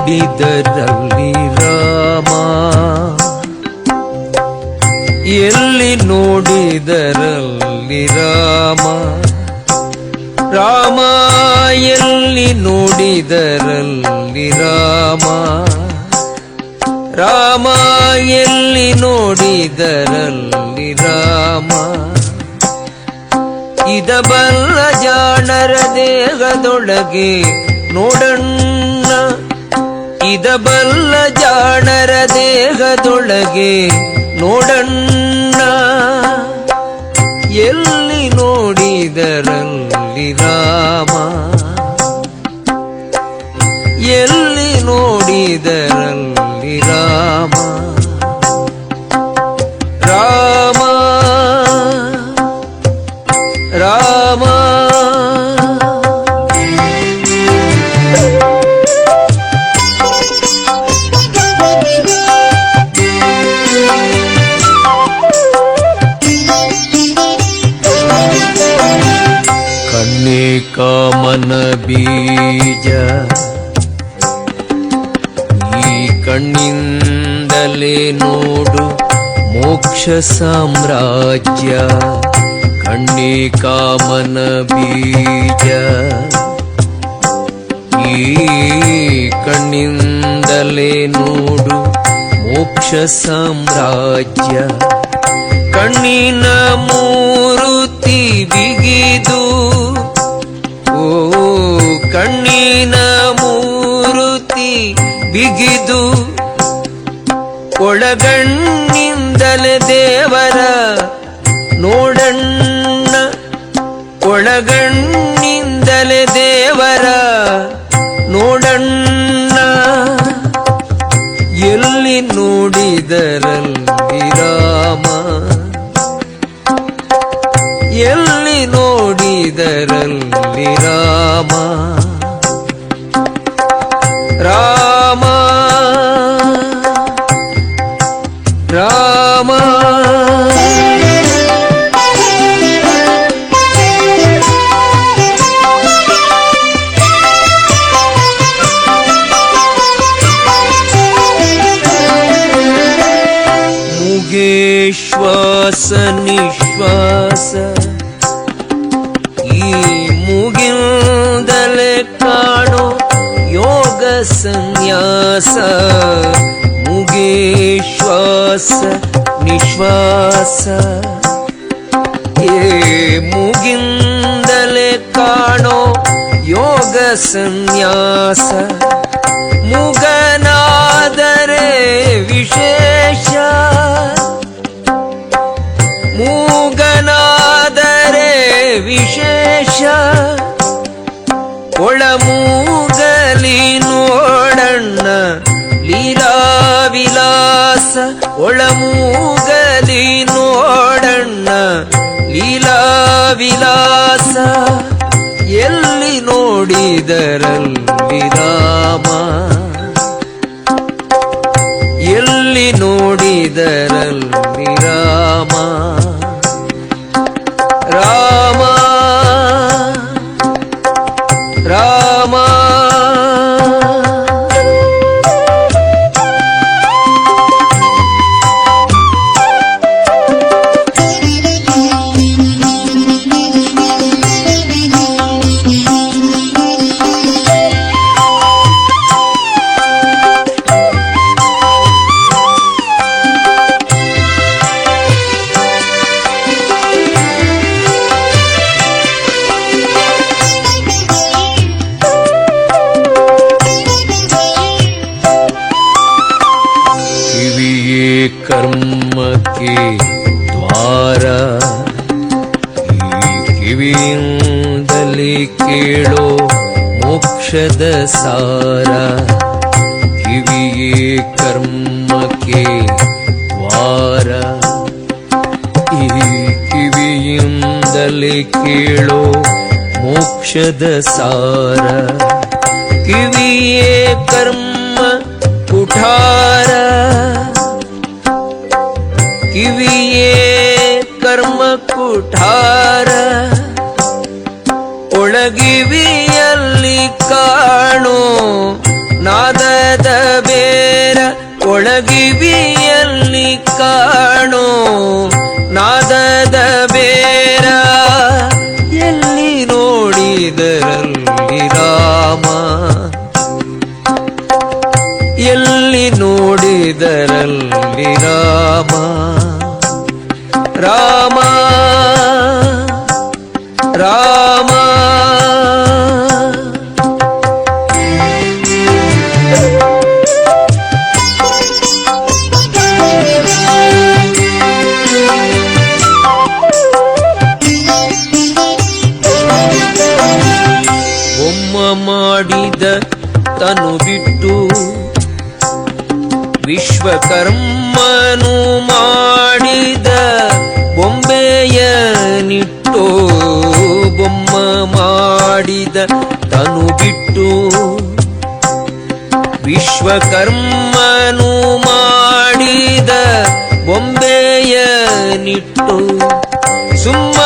ನೋಡಿದರಲ್ಲಿ ರಾಮ, ಎಲ್ಲಿ ನೋಡಿದರಲ್ಲಿ ರಾಮ, ರಾಮ ಎಲ್ಲಿ ನೋಡಿದರಲ್ಲಿ ರಾಮ, ರಾಮ ಎಲ್ಲಿ ನೋಡಿದರಲ್ಲಿ ರಾಮ. ಇದಬಲ್ಲ ಜಾಣರ ದೇಹದೊಳಗೆ ನೋಡಣ್ಣ, ಇದಬಲ್ಲ ಜಾಣರ ದೇಹದೊಳಗೆ ನೋಡಣ್ಣ, ಎಲ್ಲಿ ನೋಡಿದರಲ್ಲಿ ರಾಮ, ಎಲ್ಲಿ ನೋಡಿದರಲ್ಲಿ ರಾಮ. ರಾಮ ರಾಮ ಕನ್ನೆ ಕಾಮನ ಬೀಜ, ಈ ಕಣ್ಣಿಂದಲೇ ನೋಡು ಮೋಕ್ಷ ಸಾಮ್ರಾಜ್ಯ. ಕಣ್ಣೇ ಕಾಮನ ಬೀಜ, ಈ ಕಣ್ಣಿಂದಲೇ ನೋಡು ಮೋಕ್ಷ ಸಾಮ್ರಾಜ್ಯ. ಕಣ್ಣಿನ ಮೂರುತಿ ಬಿಗಿದು, ಓ ಕಣ್ಣಿನ ಮೂರುತಿ ಬಿಗಿದು, ಒಳಗಣ್ಣಿಂದಲೇ ದೇವರ ನೋಡಣ್ಣ, ಒಳಗಣ್ಣಿಂದಲೇ ದೇವರ ನೋಡಣ್ಣ, ಎಲ್ಲಿ ನೋಡಿದರಲ್ಲಿ ರಾಮ, ಎಲ್ಲಿ ನೋಡಿದರಲ್ಲಿ ರಾಮ. ರಾಮ ರಾಮ ಶ್ವಾಸ ನಿಶ್ವಾಸ, ಈ ಮೂಗಿಂದಲೇ ಕಾಣೋ ಯೋಗ ಸನ್ಯಾಸ. ಮೂಗೇ ಶ್ವಾಸ ನಿಶ್ವಾಸ, ಏ ಮೂಗಿಂದಲೇ ಕಾಣೋ ಯೋಗ ಸನ್ಯಾಸ. ಮೂಗನಾದರೆ ವಿಶೇಷ, ಮೂಗನಾದರೆ ವಿಶೇಷ, ಒಳಮೂಗಲಿ ನೋಡಣ್ಣ ಲೀಲಾ ವಿಲಾಸ. ಒಳಮೂಗಲಿ ನೋಡಣ್ಣ ಲೀಲಾ ವಿಲಾಸ, ಎಲ್ಲಿ ನೋಡಿದರಲ್ಲಿ ರಾಮ, ಎಲ್ಲಿ ನೋಡಿದರಲ್ಲಿ ರಾಮ. ರಾಮ ರಾಮ ಕರ್ಮಕ್ಕೆ ದ್ವಾರ, ಈ ಕಿವಿಯಿಂದಲೇ ಕೇಳೋ ಮೋಕ್ಷದ ಸಾರ. ಕಿವಿಯೇ ಕರ್ಮಕ್ಕೆ ದ್ವಾರ, ಈ ಕಿವಿಯಿಂದಲೇ ಕೇಳೋ ಮೋಕ್ಷದ ಸಾರ. ಕಿವಿಯೇ ಕರ್ಮ ಕುಠಾರ, ಕಿವಿಯೇ ಕರ್ಮ ಕುಠಾರ. ಒಳಗಿವಿಯಲ್ಲಿ ಕಾಣೋ ನಾದದ ಬೇರ ಒಳಗಿವಿಯಲ್ಲಿ ಕಾಣೋ ನಾದದ ಬೇರ ಎಲ್ಲಿ ನೋಡಿದರಲ್ಲಿ ರಾಮ ಎಲ್ಲಿ ನೋಡಿದರಲ್ಲಿ ರಾಮ ರಾಮ ರಾಮ ಮಾಡಿದ ತನು ಬಿಟ್ಟು ವಿಶ್ವಕರ್ಮನು ಮಾಡಿದ ಬೊಂಬೆಯನಿಟ್ಟು ಬೊಮ್ಮ ಮಾಡಿದ ತನು ಬಿಟ್ಟು ವಿಶ್ವಕರ್ಮನು ಮಾಡಿದ ಬೊಂಬೆಯನಿಟ್ಟು ಸುಮ್ಮ